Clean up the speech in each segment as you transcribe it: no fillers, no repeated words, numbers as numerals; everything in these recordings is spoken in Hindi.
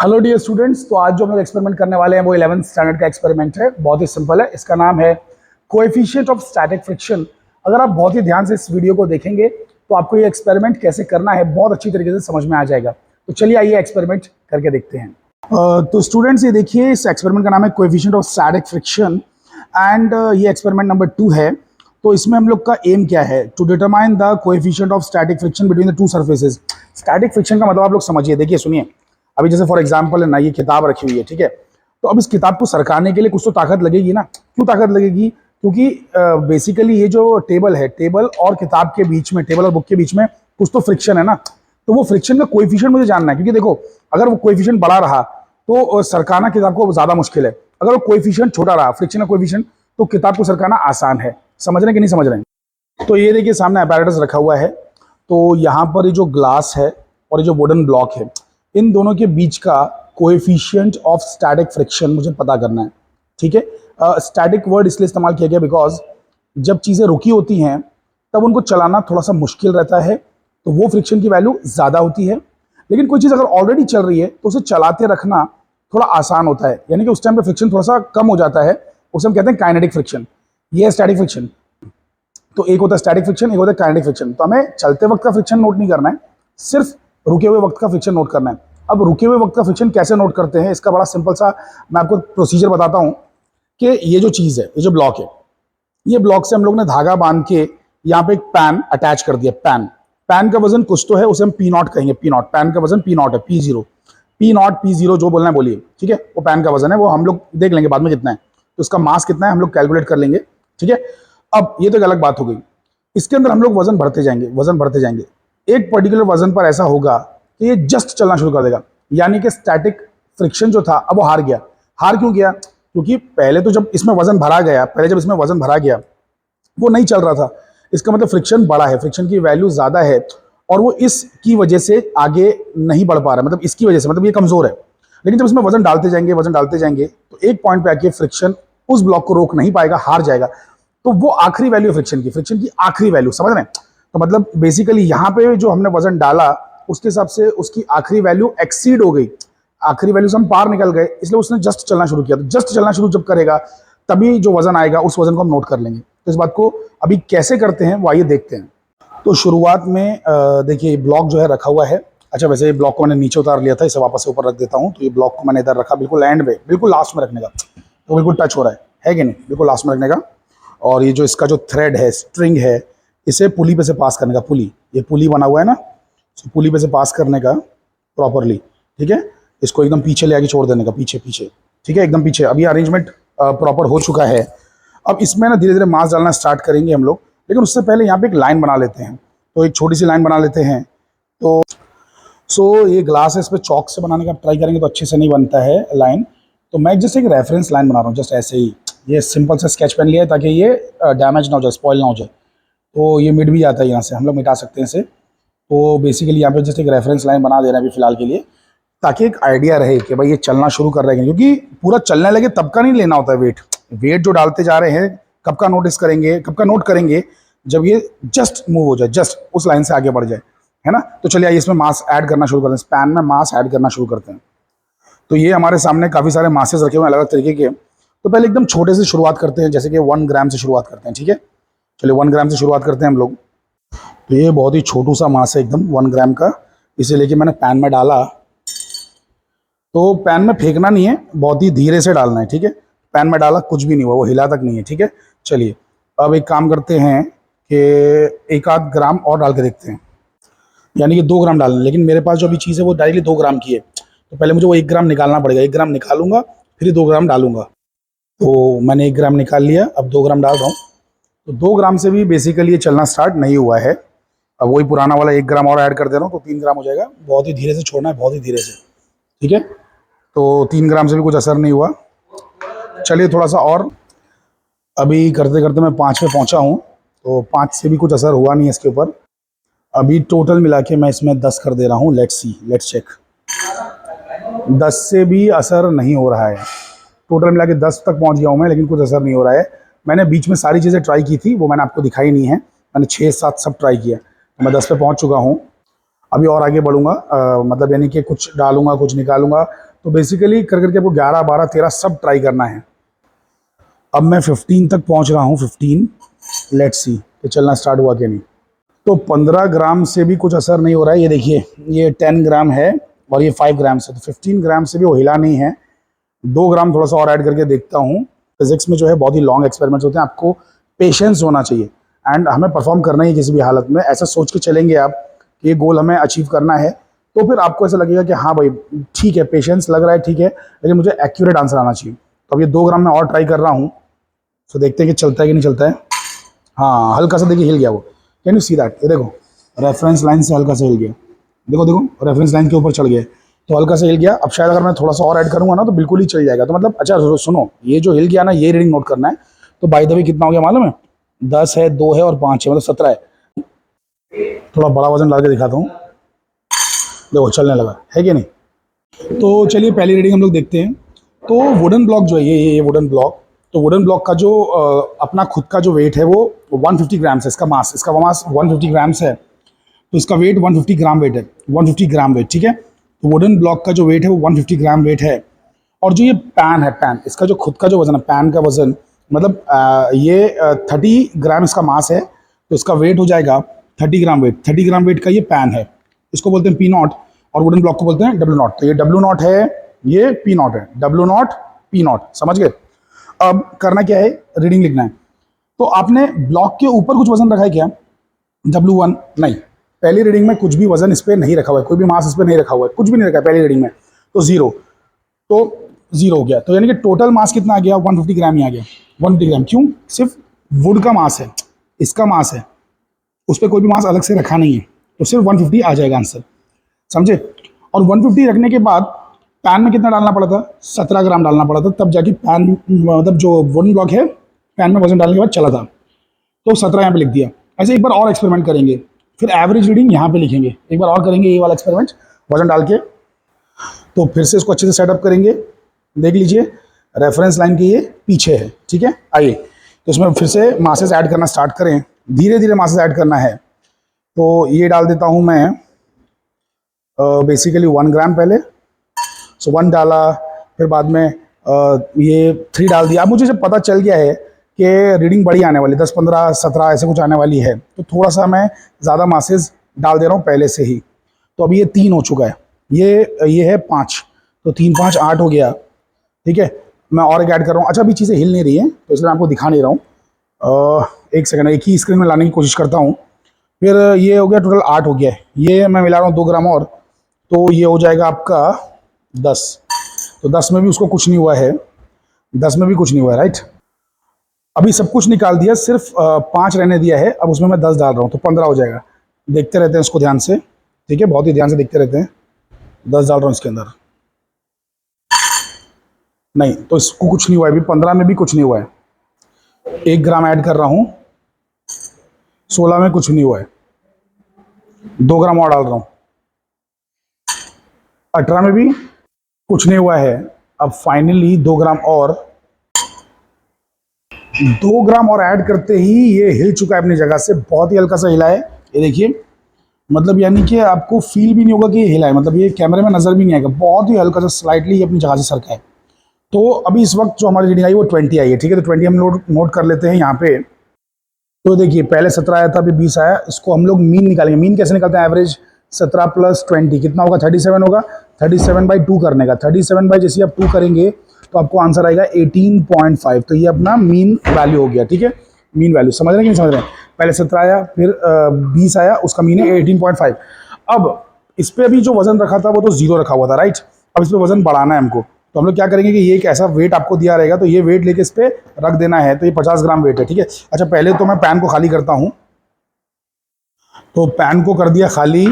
Hello dear students. तो आज जो हम लोग एक्सपेरिमेंट करने वाले हैं वो 11th स्टैंडर्ड का एक्सपेरिमेंट है। बहुत ही सिंपल है। इसका नाम है कोएफिशिएंट ऑफ स्टैटिक फ्रिक्शन। अगर आप बहुत ही ध्यान से इस वीडियो को देखेंगे तो आपको ये एक्सपेरिमेंट कैसे करना है बहुत अच्छी तरीके से समझ में आ जाएगा। तो चलिए आइए एक्सपेरिमेंट करके देखते हैं। तो स्टूडेंट्स ये देखिए, इस एक्सपेरिमेंट का नाम है coefficient of static friction and ये एक्सपेरिमेंट नंबर 2 है। तो इसमें हम लोग का एम क्या है? To determine the coefficient of static friction between the two surfaces. Static friction का मतलब आप लोग समझिए। देखिए सुनिए, अभी जैसे फॉर एग्जांपल है ना, ये किताब रखी हुई है, ठीक है। तो अब इस किताब को सरकाने के लिए कुछ तो ताकत लगेगी ना। क्यों ताकत लगेगी? क्योंकि बेसिकली ये जो टेबल है, टेबल और किताब के बीच में, टेबल और बुक के बीच में कुछ तो फ्रिक्शन है ना। तो वो फ्रिक्शन का कोएफिशिएंट मुझे जानना है, क्योंकि देखो अगर वो कोएफिशिएंट बड़ा रहा तो सरकाना किताब को ज्यादा मुश्किल है। अगर वो कोएफिशिएंट छोटा रहा, फ्रिक्शन का कोएफिशिएंट, तो किताब को सरकाना आसान है। समझ रहे हैं कि नहीं समझ रहे हैं? तो ये देखिए सामने apparatus रखा हुआ है। तो यहाँ पर ये जो ग्लास है और ये जो वुडन ब्लॉक है, इन दोनों के बीच का कोएफिशिएंट ऑफ स्टैटिक फ्रिक्शन मुझे पता करना है, ठीक है। स्टैटिक वर्ड इसलिए इस्तेमाल किया गया बिकॉज जब चीज़ें रुकी होती हैं तब उनको चलाना थोड़ा सा मुश्किल रहता है, तो वो फ्रिक्शन की वैल्यू ज़्यादा होती है। लेकिन कोई चीज़ अगर ऑलरेडी चल रही है तो उसे चलाते रखना थोड़ा आसान होता है, यानी कि उस टाइम पे फ्रिक्शन थोड़ा सा कम हो जाता है। उसे हम कहते हैं काइनेटिक फ्रिक्शन। ये है स्टैटिक फ्रिक्शन। तो एक होता है स्टैटिक फ्रिक्शन, एक होता है काइनेटिक फ्रिक्शन। तो हमें चलते वक्त का फ्रिक्शन नोट नहीं करना है, सिर्फ रुके हुए वक्त का फ्रिक्शन नोट करना है। अब रुके हुए वक्त का फ्रिक्शन कैसे नोट करते हैं, इसका बड़ा सिंपल सा मैं आपको प्रोसीजर बताता हूं कि ये जो चीज़ है, ये जो ब्लॉक है, ये ब्लॉक से हम लोग ने धागा बांध के यहाँ पे एक पैन अटैच कर दिया। पैन का वजन कुछ तो है, उसे हम पी नॉट कहेंगे। पी नॉट, पैन का वजन पी नॉट है, पी जीरो जो बोलना है बोलिए, ठीक है। वो पैन का वजन है, वो हम लोग देख लेंगे बाद में कितना है। तो उसका मास कितना है हम लोग कैलकुलेट कर लेंगे, ठीक है। अब ये तो एक अलग बात हो गई। इसके अंदर हम लोग वजन भरते जाएंगे। एक पर्टिकुलर वजन पर ऐसा होगा कि ये जस्ट चलना शुरू कर देगा, यानी कि स्टैटिक फ्रिक्शन जो था अब वो हार गया। हार क्यों गया? क्योंकि पहले तो जब इसमें वजन भरा गया, वो नहीं चल रहा था। इसका मतलब फ्रिक्शन बड़ा है, फ्रिक्शन की वैल्यू ज्यादा है और वो इसकी वजह से आगे नहीं बढ़ पा रहा है, मतलब इसकी वजह से, मतलब ये कमजोर है। लेकिन जब इसमें वजन डालते जाएंगे तो एक पॉइंट पे आके फ्रिक्शन उस ब्लॉक को रोक नहीं पाएगा, हार जाएगा। तो वो आखिरी वैल्यू फ्रिक्शन की आखिरी वैल्यू, समझ रहे हैं? तो मतलब बेसिकली यहाँ पे जो हमने वजन डाला उसके हिसाब से उसकी आखिरी वैल्यू एक्सीड हो गई, आखिरी वैल्यू से हम पार निकल गए, इसलिए उसने जस्ट चलना शुरू किया। तो जस्ट चलना शुरू जब करेगा तभी जो वजन आएगा उस वजन को हम नोट कर लेंगे। तो इस बात को अभी कैसे करते हैं वो आइए देखते हैं। तो शुरुआत में देखिए ब्लॉक जो है रखा हुआ है। अच्छा, वैसे ये ब्लॉक को मैंने नीचे उतार लिया था, इसे वापस से ऊपर रख देता हूँ। तो ये ब्लॉक को मैंने इधर रखा, बिल्कुल एंड में, बिल्कुल लास्ट में रखने का। तो बिल्कुल टच हो रहा है कि नहीं? बिल्कुल लास्ट में रखने का। और ये जो इसका जो थ्रेड है, स्ट्रिंग है, इसे पुली पे से पास करने का। पुली, ये पुली बना हुआ है ना, तो पुली पे से पास करने का प्रॉपरली, ठीक है। इसको एकदम पीछे ले आके छोड़ देने का, पीछे, ठीक है, एकदम पीछे। अभी अरेंजमेंट प्रॉपर हो चुका है। अब इसमें ना धीरे धीरे मास डालना स्टार्ट करेंगे हम लोग, लेकिन उससे पहले यहाँ पे एक लाइन बना लेते हैं। तो एक छोटी सी लाइन बना लेते हैं। तो ये ग्लास है, इस पर चौक से बनाने का ट्राई करेंगे तो अच्छे से नहीं बनता है लाइन। तो मैं जस्ट एक रेफरेंस लाइन बना रहा हूँ, जस्ट ऐसे ही। ये सिंपल सा स्केच पेन लिया है ताकि ये डैमेज ना हो जाए, स्पॉइल ना हो जाए। तो ये मिट भी जाता है, यहाँ से हम लोग मिटा सकते हैं इसे। तो बेसिकली यहाँ पे जस्ट एक रेफरेंस लाइन बना दे रहे हैं अभी फिलहाल के लिए, ताकि एक आइडिया रहे कि भाई ये चलना शुरू कर रहे हैं। क्योंकि पूरा चलने लगे तब का नहीं लेना होता है वेट जो डालते जा रहे हैं कब का नोट करेंगे जब ये जस्ट मूव हो जाए, जस्ट उस लाइन से आगे बढ़ जाए, है ना। तो चलिए आइए इसमें मास ऐड करना शुरू करते हैं, पैन में मास ऐड करना शुरू करते हैं। तो ये हमारे सामने काफ़ी सारे मासेस रखे हुए हैं अलग अलग तरीके के। तो पहले एकदम छोटे से शुरुआत करते हैं, जैसे कि 1 ग्राम से शुरुआत करते हैं, ठीक है। चलिए 1 ग्राम से शुरुआत करते हैं हम लोग। तो ये बहुत ही छोटू सा मास है एकदम 1 ग्राम का। इसे लेके मैंने पैन में डाला। तो पैन में फेंकना नहीं है, बहुत ही धीरे से डालना है, ठीक है। पैन में डाला, कुछ भी नहीं हुआ, वो हिला तक नहीं है, ठीक है। चलिए अब एक काम करते हैं कि 1 आध ग्राम और डाल के देखते हैं, यानी कि 2 ग्राम डालना है। लेकिन मेरे पास जो अभी चीज़ है वो डायरेक्टली 2 ग्राम की है, तो पहले मुझे वो 1 ग्राम निकालना पड़ेगा। 1 ग्राम निकालूंगा फिर 2 ग्राम डालूंगा। तो मैंने 1 ग्राम निकाल लिया, अब 2 ग्राम डाल रहा हूँ। तो 2 ग्राम से भी बेसिकली ये चलना स्टार्ट नहीं हुआ है। अब वही पुराना वाला 1 ग्राम और ऐड कर दे रहा हूँ, तो 3 ग्राम हो जाएगा। बहुत ही धीरे से छोड़ना है, बहुत ही धीरे से, ठीक है। तो 3 ग्राम से भी कुछ असर नहीं हुआ। चलिए थोड़ा सा और, अभी करते करते मैं 5 पे पहुंचा हूं। तो 5 से भी कुछ असर हुआ नहीं है इसके ऊपर। अभी टोटल मिला के मैं इसमें 10 कर दे रहा हूं। Let's check. 10 से भी असर नहीं हो रहा है। टोटल मिला के 10 तक पहुंच गया हूं मैं, लेकिन कुछ असर नहीं हो रहा है। मैंने बीच में सारी चीज़ें ट्राई की थी, वो मैंने आपको दिखाई नहीं है। मैंने 6-7 सब ट्राई किया, तो मैं 10 पे पहुँच चुका हूँ। अभी और आगे बढ़ूंगा, मतलब यानी कि कुछ डालूंगा कुछ निकालूंगा। तो बेसिकली कर करके आपको 11, 12, 13 सब ट्राई करना है। अब मैं 15 तक पहुंच रहा हूँ। 15, लेट्स सी कि चलना स्टार्ट हुआ कि नहीं। तो 15 ग्राम से भी कुछ असर नहीं हो रहा है। ये देखिए, ये 10 ग्राम है और ये 5 ग्राम से, तो 15 ग्राम से भी वो हिला नहीं है। 2 ग्राम थोड़ा सा और ऐड करके देखता हूँ। फिजिक्स में जो है बहुत ही लॉन्ग एक्सपेरिमेंट्स होते हैं, आपको पेशेंस होना चाहिए एंड हमें परफॉर्म करना ही किसी भी हालत में। ऐसा सोच के चलेंगे आप कि ये गोल हमें अचीव करना है, तो फिर आपको ऐसा लगेगा कि हाँ भाई ठीक है, पेशेंस लग रहा है ठीक है, लेकिन मुझे एक्यूरेट आंसर आना चाहिए। तो अब ये 2 ग्राम में और ट्राई कर रहा हूँ, तो देखते हैं कि चलता है कि नहीं चलता है। हाँ, हल्का सा देखिए हिल गया वो। Can you see that? ये देखो, रेफरेंस लाइन से हल्का सा हिल गया। देखो देखो, रेफरेंस लाइन के ऊपर चढ़ गया, तो हल्का सा हिल गया। अब शायद अगर मैं थोड़ा सा और ऐड करूँगा ना तो बिल्कुल ही चल जाएगा। तो मतलब अच्छा सुनो, ये जो हिल गया ना, ये रीडिंग नोट करना है। तो बाय द वे कितना हो गया मालूम है? 10 है, 2 है और 5 है, मतलब 17 है। थोड़ा बड़ा वजन ला के दिखाता हूँ। देखो चलने लगा है कि नहीं। तो चलिए पहली रीडिंग हम लोग देखते हैं। तो वुडन ब्लॉक जो है, ये वुडन ब्लॉक, तो वुडन ब्लॉक का जो अपना खुद का जो वेट है वो 150 ग्राम्स है। इसका मास 150 ग्राम्स है। तो इसका वेट 150 ग्राम वेट है, 150 ग्राम वेट, ठीक है। तो वुडन ब्लॉक का जो वेट है वो 150 ग्राम वेट है। और जो ये पैन है, पैन, इसका जो खुद का जो वजन है, पैन का वजन, मतलब ये 30 ग्राम इसका मास है। तो इसका वेट हो जाएगा 30 ग्राम वेट। 30 ग्राम वेट का ये पैन है, इसको बोलते हैं पी नॉट, और वुडन ब्लॉक को बोलते हैं डब्ल्यू नॉट। तो ये डब्ल्यू नॉट है, ये पी नॉट है, डब्ल्यू नॉट पी नॉट, समझ गए। अब करना क्या है, रीडिंग लिखना है। तो आपने ब्लॉक के ऊपर कुछ वजन रखा है क्या? W1 नहीं, पहली रीडिंग में कुछ भी वजन इस पर नहीं रखा हुआ है, कोई भी मास इस पर नहीं रखा हुआ है, कुछ भी नहीं रखा है पहली रीडिंग में। तो जीरो, तो जीरो हो गया। तो यानी कि टोटल मास कितना आ गया? 150 ग्राम ही आ गया। 150 ग्राम क्यों? सिर्फ वुड का मास है, इसका मास है, उस पर कोई भी मास अलग से रखा नहीं है, तो सिर्फ 150 आ जाएगा आंसर, समझे। और 150 रखने के बाद पैन में कितना डालना पड़ा था? 17 ग्राम डालना पड़ा था, तब जाके पैन, मतलब जो वुडन ब्लॉक है, पैन में वजन डालने के बाद चला था। तो 17 यहाँ पे लिख दिया। ऐसे एक बार और एक्सपेरिमेंट करेंगे, फिर एवरेज रीडिंग यहाँ पे लिखेंगे। एक बार और करेंगे ये वाला एक्सपेरिमेंट वजन डाल के। तो फिर से इसको अच्छे से सेटअप करेंगे। देख लीजिए, रेफरेंस लाइन के ये पीछे है, ठीक है। आइए, तो इसमें फिर से मासेस ऐड करना स्टार्ट करें। धीरे धीरे मासेस ऐड करना है। तो ये डाल देता हूँ मैं बेसिकली 1 ग्राम पहले। सो 1 डाला, फिर बाद में ये 3 डाल दिया। अब मुझे जब पता चल गया है कि रीडिंग बड़ी आने वाली, 10, 15, 17 ऐसे कुछ आने वाली है, तो थोड़ा सा मैं ज़्यादा मासेस डाल दे रहा हूँ पहले से ही। तो अभी ये 3 हो चुका है, ये है 5, तो 3, 5, 8 हो गया, ठीक है। मैं और एक ऐड कर रहा हूँ। अच्छा, अभी चीज़ें हिल नहीं रही हैं, तो इसलिए मैं आपको दिखा नहीं रहा हूँ। एक सेकंड, एक ही स्क्रीन में लाने की कोशिश करता हूँ। फिर ये हो गया, टोटल 8 हो गया है। ये मैं मिला रहा हूँ 2 ग्राम और, तो ये हो जाएगा आपका 10। तो 10 में भी उसको कुछ नहीं हुआ है, 10 में भी कुछ नहीं हुआ है, राइट। अभी सब कुछ निकाल दिया, सिर्फ 5 रहने दिया है। अब उसमें मैं 10 डाल रहा हूँ, तो 15 हो जाएगा। देखते रहते हैं इसको ध्यान से, ठीक है, बहुत ही ध्यान से देखते रहते हैं। 10 डाल रहा हूँ इसके अंदर, नहीं तो इसको कुछ नहीं हुआ है। अभी 15 में भी कुछ नहीं हुआ है। 1 ग्राम ऐड कर रहा हूँ, 16 में कुछ नहीं हुआ है। 2 ग्राम और डाल रहा हूँ, 18 में भी कुछ नहीं हुआ है। अब फाइनली 2 ग्राम और, 2 ग्राम और ऐड करते ही ये हिल चुका है अपनी जगह से। बहुत ही हल्का सा हिला है, ये देखिए, मतलब यानी कि आपको फील भी नहीं होगा कि ये हिला है, मतलब ये कैमरे में नज़र भी नहीं आएगा। बहुत ही हल्का सा स्लाइटली ये अपनी जगह से सरका है। तो अभी इस वक्त जो हमारी रीडिंग आई वो 20 आई है, ठीक है। तो 20 हम नोट कर लेते हैं यहाँ पे। तो देखिए, पहले 17 आया था, अभी 20 आया। इसको हम लोग मीन निकालेंगे। मीन कैसे निकालते हैं? एवरेज 17 + 20 कितना होगा? 37 होगा। 37/2 करने का, 37 बाई जैसे आप 2 करेंगे तो आपको आंसर आएगा 18.5। तो ये अपना मीन वैल्यू हो गया, ठीक है। मीन वैल्यू समझ रहे हैं कि नहीं समझ रहे हैं? पहले 17 आया, फिर 20 आया, उसका मीन है 18.5। अब इस पर अभी जो वजन रखा था वो तो 0 रखा हुआ था, राइट। अब इस पर वजन बढ़ाना है हमको। तो हम लोग क्या करेंगे कि ये एक ऐसा वेट आपको दिया रहेगा, तो ये वेट लेके इस पर रख देना है। तो ये 50 ग्राम वेट है, ठीक है। अच्छा, पहले तो मैं पैन को खाली करता हूँ। तो पैन को कर दिया खाली,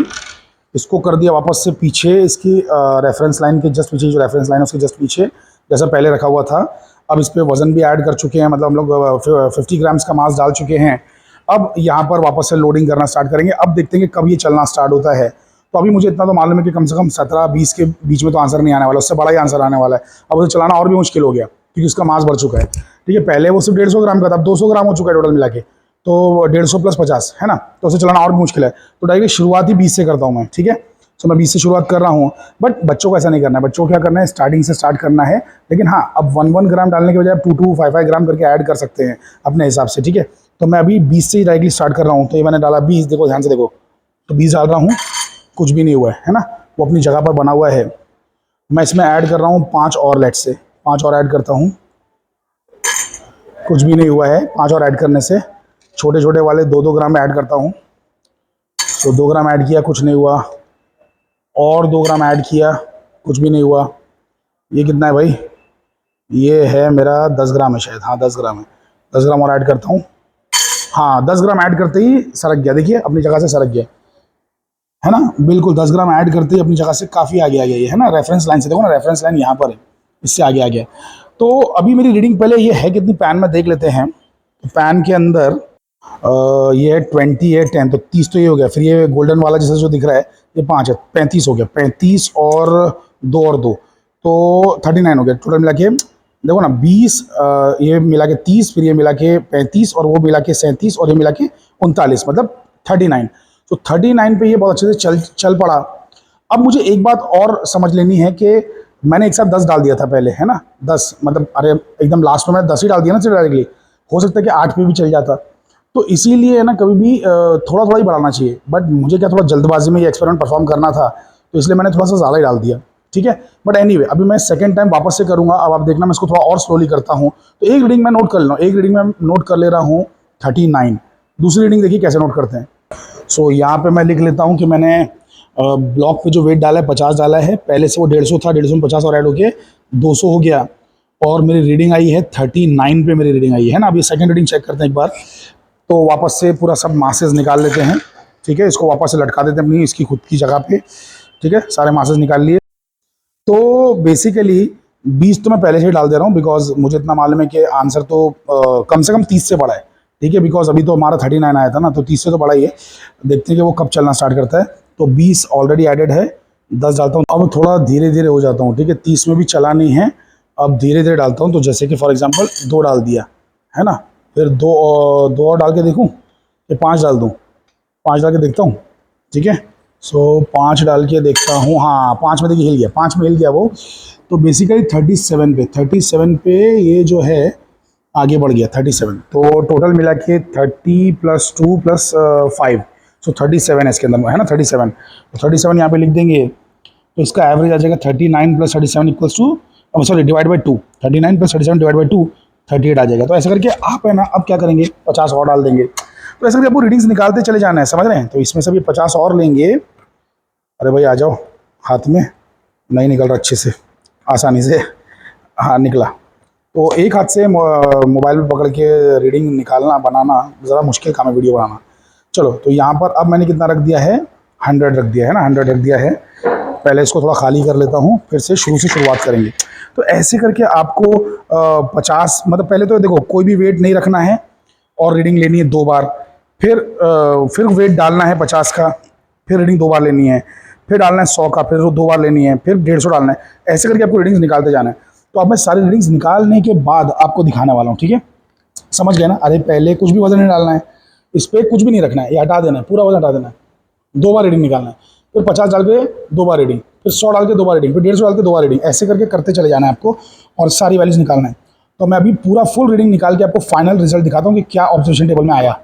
इसको कर दिया वापस से पीछे, इसकी रेफरेंस लाइन के जस्ट पीछे, जो रेफरेंस लाइन है उसके जस्ट पीछे जैसा पहले रखा हुआ था। अब इस पर वजन भी ऐड कर चुके हैं, मतलब हम लोग 50 ग्राम्स का मास डाल चुके हैं। अब यहाँ पर वापस से लोडिंग करना स्टार्ट करेंगे। अब देखते हैं कि कब ये चलना स्टार्ट होता है। तो अभी मुझे इतना तो मालूम है कि कम से कम 17-20 के बीच में तो आंसर नहीं आने वाला, उससे बड़ा ही आंसर आने वाला है। अब उसे चलाना और भी मुश्किल हो गया क्योंकि उसका मास बढ़ चुका है, ठीक है। पहले वो सिर्फ 150 ग्राम का था, अब 200 ग्राम हो चुका है टोटल मिला के। तो 150 प्लस 50 है ना, तो उसे चलाना और भी मुश्किल है। तो डायरेक्ट शुरुआत ही 20 से करता हूँ मैं, ठीक है। तो मैं 20 से शुरुआत कर रहा हूँ, बट बच्चों को ऐसा नहीं करना है। बच्चों को क्या करना है, स्टार्टिंग से स्टार्ट करना है। लेकिन हाँ, अब 1 ग्राम डालने के बजाय आप 2 5 ग्राम करके ऐड कर सकते हैं अपने हिसाब से, ठीक है। तो मैं अभी 20 से ही डायरेक्टली स्टार्ट कर रहा हूँ। तो ये मैंने डाला 20, देखो ध्यान से देखो, तो 20 डाल रहा हूँ, कुछ भी नहीं हुआ है ना, वो अपनी जगह पर बना हुआ है। मैं इसमें ऐड कर रहा हूँ 5 और, लेट से 5 और ऐड करता हूँ, कुछ भी नहीं हुआ है। 5 और ऐड करने से छोटे छोटे वाले 2-2 ग्राम ऐड करता हूँ। तो 2 ग्राम ऐड किया, कुछ नहीं हुआ, और 2 ग्राम ऐड किया, कुछ भी नहीं हुआ। ये कितना है भाई, ये है मेरा 10 ग्राम है शायद, हाँ 10 ग्राम है। 10 ग्राम और ऐड करता हूँ, हाँ 10 ग्राम ऐड करते ही सरक गया, देखिए अपनी जगह से सरक गया, है ना। बिल्कुल 10 ग्राम ऐड करते ही अपनी जगह से काफ़ी आगे आ गया ये, है ना। रेफरेंस लाइन से देखो ना, रेफरेंस लाइन यहाँ पर है, इससे आगे आ गया। तो अभी मेरी रीडिंग पहले ये है कितनी, पैन में देख लेते हैं। तो पैन के अंदर ये है 20 है 10, तो 30 तो ये हो गया। फिर ये गोल्डन वाला जैसे जो दिख रहा है ये 5 है, 35 हो गया। 35 और 2 और 2 तो 39 हो गया। टोटल मिला के देखो ना 20, ये मिला के 30, फिर ये मिला के 35 और वो मिला के 37 और ये मिला के 39, मतलब 39। तो 39 पे ये बहुत अच्छे से चल पड़ा। अब मुझे एक बात और समझ लेनी है कि मैंने एक साथ 10 डाल दिया था पहले, है ना। 10 मतलब अरे एकदम लास्ट में मैंने 10 ही डाल दिया ना डायरेक्टली, हो सकता है कि 8 पे भी चल जाता। तो इसीलिए है ना, कभी भी थोड़ा थोड़ा ही बढ़ाना चाहिए। बट मुझे क्या थोड़ा जल्दबाजी में ये एक्सपेरिमेंट परफॉर्म करना था, तो इसलिए मैंने थोड़ा सा ज़्यादा ही डाल दिया, ठीक है। बट एनीवे अभी मैं सेकंड टाइम वापस से करूँगा। अब आप देखना मैं इसको थोड़ा और स्लोली करता हूँ। तो एक रीडिंग मैं नोट कर ले रहा हूँ, एक रीडिंग में नोट कर ले रहा हूँ 39। दूसरी रीडिंग देखिए कैसे नोट करते हैं। सो यहाँ पे मैं लिख लेता हूँ कि मैंने ब्लॉक पे जो वेट डाला है 50 डाला है। पहले से वो 150 था, 150 में 50 और ऐड हो गया 200 हो गया। और मेरी रीडिंग आई है 39 पे मेरी रीडिंग आई है ना। अभी सेकंड रीडिंग चेक करते हैं एक बार। तो वापस से पूरा सब मासेस निकाल लेते हैं, ठीक है। इसको वापस से लटका देते हैं अपनी इसकी खुद की जगह पे, ठीक है। सारे मासेस निकाल लिए। तो बेसिकली 20 तो मैं पहले से ही डाल दे रहा हूँ, बिकॉज मुझे इतना मालूम है कि आंसर तो कम से कम 30 से बड़ा है, ठीक है। बिकॉज अभी तो हमारा 39 आया था ना, तो 30 से तो बड़ा ही है। देखते हैं कि वो कब चलना स्टार्ट करता है। तो 20 ऑलरेडी एडेड है, 10 डालता हूँ। अब थोड़ा धीरे धीरे हो जाता हूँ, ठीक है। 30 में भी चला नहीं है, अब धीरे धीरे डालता हूँ। तो जैसे कि फॉर एग्जाम्पल 2 डाल दिया, है ना। फिर 2 और डाल के देखूँ कि 5 डाल दूँ, 5 डाल के देखता हूँ, ठीक है। सो 5 डाल के देखता हूँ, हाँ 5 में देखिए हिल गया, 5 में हिल गया वो। तो बेसिकली 37 पे ये जो है आगे बढ़ गया 37। तो टोटल मिला के 30 + 2 + 5, सो 37 है इसके अंदर, है ना 37। तो 37 यहाँ पे लिख देंगे, तो इसका एवरेज आ जाएगा 39 + 37 = sorry divide by 2, 39 + 37 divide by 2 38 आ जाएगा। तो ऐसा करके आप है ना अब क्या करेंगे, 50 और डाल देंगे। तो ऐसा करके आपको रीडिंग्स निकालते चले जाना है, समझ रहे हैं। तो इसमें से भी 50 और लेंगे। अरे भाई आ जाओ, हाथ में नहीं निकल रहा अच्छे से, आसानी से, हाँ निकला। तो एक हाथ से मोबाइल में पकड़ के रीडिंग निकालना बनाना ज़रा मुश्किल काम है, वीडियो बनाना। चलो तो यहाँ पर अब मैंने कितना रख दिया है, 100 रख दिया है ना, 100 रख दिया है। पहले इसको थोड़ा खाली कर लेता हूँ, फिर से शुरू से शुरुआत करेंगे। तो ऐसे करके आपको 50 मतलब पहले तो देखो कोई भी वेट नहीं रखना है और रीडिंग लेनी है 2 बार। फिर वेट डालना है 50 का, फिर रीडिंग 2 बार लेनी है। फिर डालना है 100 का, फिर 2 बार लेनी है। फिर 150 डालना है। ऐसे करके आपको रीडिंग्स निकालते जाना है। तो अब मैं सारी रीडिंग्स निकालने के बाद आपको दिखाने वाला हूँ, ठीक है। समझ गए ना। अरे पहले कुछ भी वजन नहीं डालना है, इस पर कुछ भी नहीं रखना है, ये हटा देना है, पूरा वजन हटा देना है। 2 बार रीडिंग निकालना है, फिर 50 डाल के 2 बार रीडिंग, फिर 100 डाल के 2 बार रीडिंग, फिर 150 डाल के 2 बार रीडिंग। ऐसे करके करते चले जाना है आपको और सारी वैल्यूज निकालना है। तो मैं अभी पूरा फुल रीडिंग निकाल के आपको फाइनल रिजल्ट दिखाता हूँ कि क्या ऑब्जर्वेशन टेबल में आया।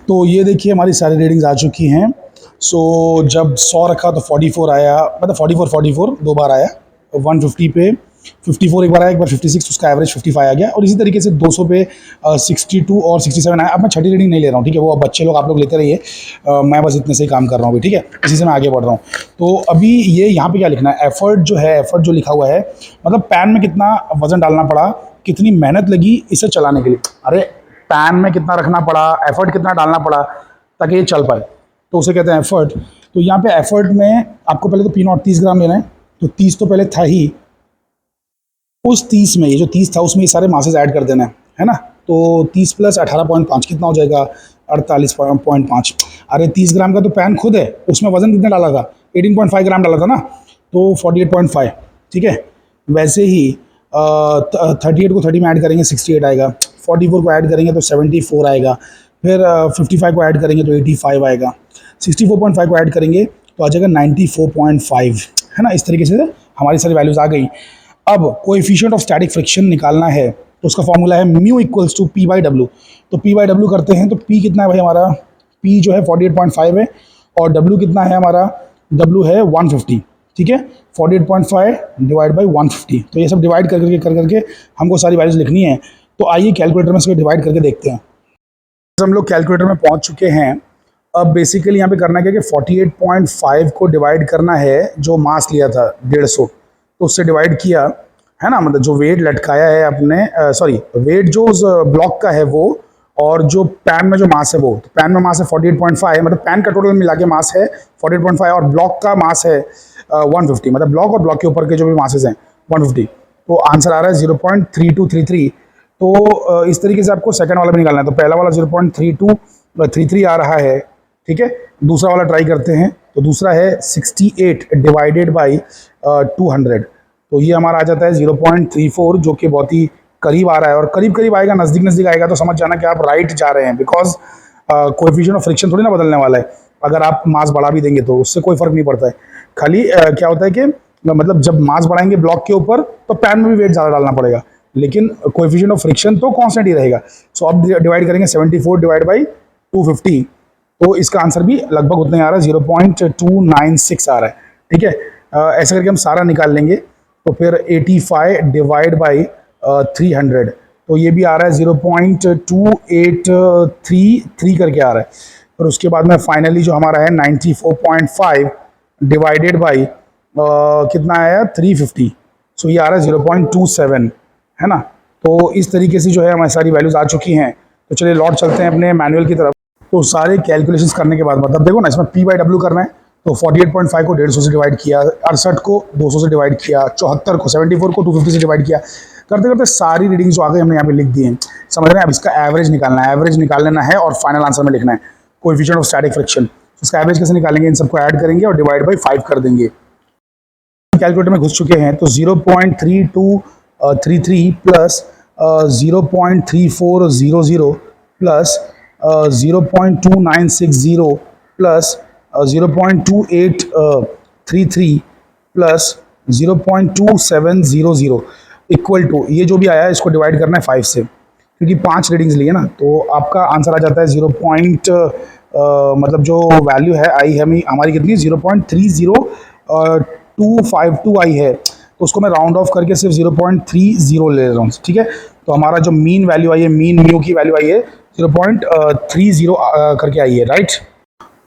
तो ये देखिए हमारी सारी रीडिंग्स आ चुकी हैं। सो जब 100 रखा तो 44 आया, मतलब 44 2 बार आया। 150 पे 54 एक बार आया, एक बार 56, उसका एवरेज 55 आ गया। और इसी तरीके से 200 पे 62 और 67 आया। अब मैं छठी रीडिंग नहीं ले रहा हूँ, ठीक है। वो अब बच्चे लोग आप लोग लेते रहिए, मैं बस इतने से ही काम कर रहा हूँ अभी, ठीक है। इसी से मैं आगे बढ़ रहा हूँ। तो अभी ये यहाँ पे क्या लिखना है, एफर्ट जो है, एफर्ट जो लिखा हुआ है मतलब पैन में कितना वजन डालना पड़ा, कितनी मेहनत लगी इसे चलाने के लिए। अरे पैन में कितना रखना पड़ा, एफर्ट कितना डालना पड़ा ताकि ये चल पाए, तो उसे कहते हैं एफर्ट। तो यहाँ पे एफर्ट में आपको पहले तो P0 30 ग्राम लेना है। तो 30 तो पहले था ही, उस 30 में ये जो 30 था उसमें ये सारे मासेस ऐड कर देना है ना। तो 30 + 18.5 कितना हो जाएगा, 48.5। अरे 30 ग्राम का तो पैन खुद है, उसमें वजन कितना डाला था, 18.5 ग्राम डाला था ना, तो 48.5, ठीक है। वैसे ही 38 को 30 में ऐड करेंगे 68 आएगा, 44 को ऐड करेंगे तो 74 आएगा, फिर 55 को ऐड करेंगे तो 85 आएगा, 64.5 को ऐड करेंगे तो आ जाएगा 94.5, है ना। इस तरीके से हमारी सारी वैल्यूज़ आ गई। अब कोएफिशिएंट ऑफ स्टैटिक फ्रिक्शन निकालना है तो उसका फॉर्मूला है mu equals to P by W. तो पी बाई डब्ल्यू करते हैं तो पी कितना है भाई हमारा, पी जो है 48.5 है और डब्ल्यू कितना है हमारा, डब्ल्यू है 150, ठीक है। 48.5 डिवाइड बाई 150, तो ये सब डिवाइड कर करके हमको सारी वैल्यूज लिखनी है। तो आइए कैलकुलेटर में इसको डिवाइड करके देखते हैं। हम लोग कैलकुलेटर में पहुंच चुके हैं। अब बेसिकली यहाँ पे करना क्या कि 48.5 को डिवाइड करना है, जो मास लिया था 150 तो उससे डिवाइड किया, है ना। मतलब जो वेट लटकाया है अपने, सॉरी वेट जो उस ब्लॉक का है वो, और जो पैन में जो मास है वो, तो पैन में मास है 48.5, मतलब पैन का टोटल मिला के मास है 48.5 और ब्लॉक का मास है 150, मतलब ब्लॉक और ब्लॉक के ऊपर के जो भी मासेस हैं 150। तो आंसर आ रहा है 0.3233। तो इस तरीके से आपको सेकंड वाला भी निकालना है। तो पहला वाला 0.3233 आ रहा है, ठीक है। दूसरा वाला ट्राई करते हैं। तो दूसरा है 68 डिवाइडेड बाई 200, तो ये हमारा आ जाता है 0.34, जो कि बहुत ही करीब आ रहा है। और करीब करीब आएगा, नज़दीक नज़दीक आएगा तो समझ जाना कि आप राइट जा रहे हैं, बिकॉज कोएफिशिएंट ऑफ फ्रिक्शन थोड़ी ना बदलने वाला है। अगर आप मास बढ़ा भी देंगे तो उससे कोई फर्क नहीं पड़ता है। खाली क्या होता है कि मतलब जब मास बढ़ाएंगे ब्लॉक के ऊपर तो पैन में भी वेट ज़्यादा डालना पड़ेगा, लेकिन कोएफिशिएंट ऑफ फ्रिक्शन तो कांस्टेंट ही रहेगा। सो अब डिवाइड करेंगे 74 डिवाइड बाई 250, तो इसका आंसर भी लगभग उतना ही आ रहा है, 0.296 आ रहा है, ठीक है। ऐसे करके हम सारा निकाल लेंगे। तो फिर 85 डिवाइड बाई 300, तो ये भी आ रहा है 0.2833 करके आ रहा है। फिर उसके बाद में फाइनली जो हमारा है 94.5 डिवाइडेड बाई कितना आया 350, सो ये आ रहा है 0.27, है ना। तो इस तरीके से जो है हमारी सारी वैल्यूज़ आ चुकी हैं। तो चलिए लौट चलते हैं अपने मैनुअल की तरफ। तो सारे कैलकुलेशंस करने के बाद, मतलब देखो ना, इसमें पी बाई डब्ल्यू करना है तो 48.5 को 150 से डिवाइड किया, 68 को 200 से डिवाइड किया, 74 को 74 को 250 से डिवाइड किया, करते करते सारी रीडिंग जो आ गई हमने यहाँ पे लिख दी हैं। समझ रहे हैं। अब इसका एवरेज निकालना है, एवरेज निकाल लेना है और फाइनल आंसर में लिखना है कोएफिशिएंट ऑफ स्टैटिक फ्रिक्शन। इसका एवरेज कैसे निकालेंगे, इन सबको ऐड करेंगे और डिवाइड बाई 5 कर देंगे। कैलकुलेटर में घुस चुके हैं तो 0.3233 plus 0.3400 plus 0.2960 plus 0.2833 plus 0.2700 equal to, ये जो भी आया है इसको डिवाइड करना है 5 से, क्योंकि 5 रीडिंग्स लिए ना, तो आपका आंसर आ जाता है 0. मतलब जो वैल्यू है आई है हमारी कितनी 0.30 आई है, तो उसको मैं राउंड ऑफ करके सिर्फ 0.30 ले रहा हूँ, ठीक है। तो हमारा जो मीन वैल्यू आई है, मीन म्यू की वैल्यू आई है 0.30 करके आई है, राइट।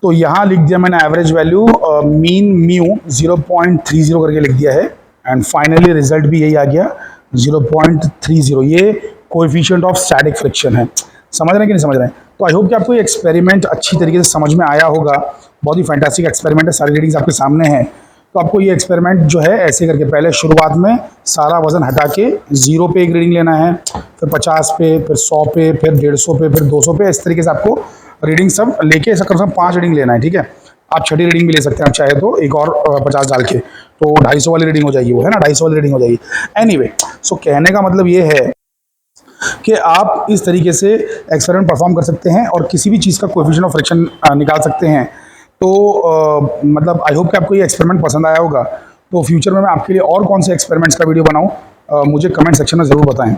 तो यहाँ लिख दिया मैंने एवरेज वैल्यू, मीन म्यू 0.30 करके लिख दिया है, एंड फाइनली रिजल्ट भी यही आ गया 0.30। ये कोएफिशिएंट ऑफ स्टैटिक फ्रिक्शन है। समझ रहे हैं कि नहीं समझ रहे हैं। तो आई होप कि आपको ये एक्सपेरिमेंट अच्छी तरीके से समझ में आया होगा। बहुत ही फैंटास्टिक एक्सपेरिमेंट है, सारी रीडिंग्स आपके सामने हैं। तो आपको ये एक्सपेरिमेंट जो है ऐसे करके, पहले शुरुआत में सारा वजन हटा के 0 पे एक रीडिंग लेना है, फिर 50 पे, फिर 100 पे, फिर 150 पे, फिर 200 पे, इस तरीके से आपको रीडिंग सब लेके ऐसा कम से कम 5 रीडिंग लेना है, ठीक है। आप छठी रीडिंग भी ले सकते हैं आप चाहे तो, एक और 50 डाल के, तो 250 वाली रीडिंग हो जाएगी वो, है ना, 250 वाली रीडिंग हो जाएगी। एनीवे, सो कहने का मतलब ये है कि आप इस तरीके से एक्सपेरिमेंट परफॉर्म कर सकते हैं और किसी भी चीज़ का कोएफिशिएंट ऑफ फ्रिक्शन निकाल सकते हैं। तो मतलब आई होप कि आपको ये एक्सपेरिमेंट पसंद आया होगा। तो फ्यूचर में मैं आपके लिए और कौन से एक्सपेरिमेंट्स का वीडियो बनाऊं, मुझे कमेंट सेक्शन में ज़रूर बताएं।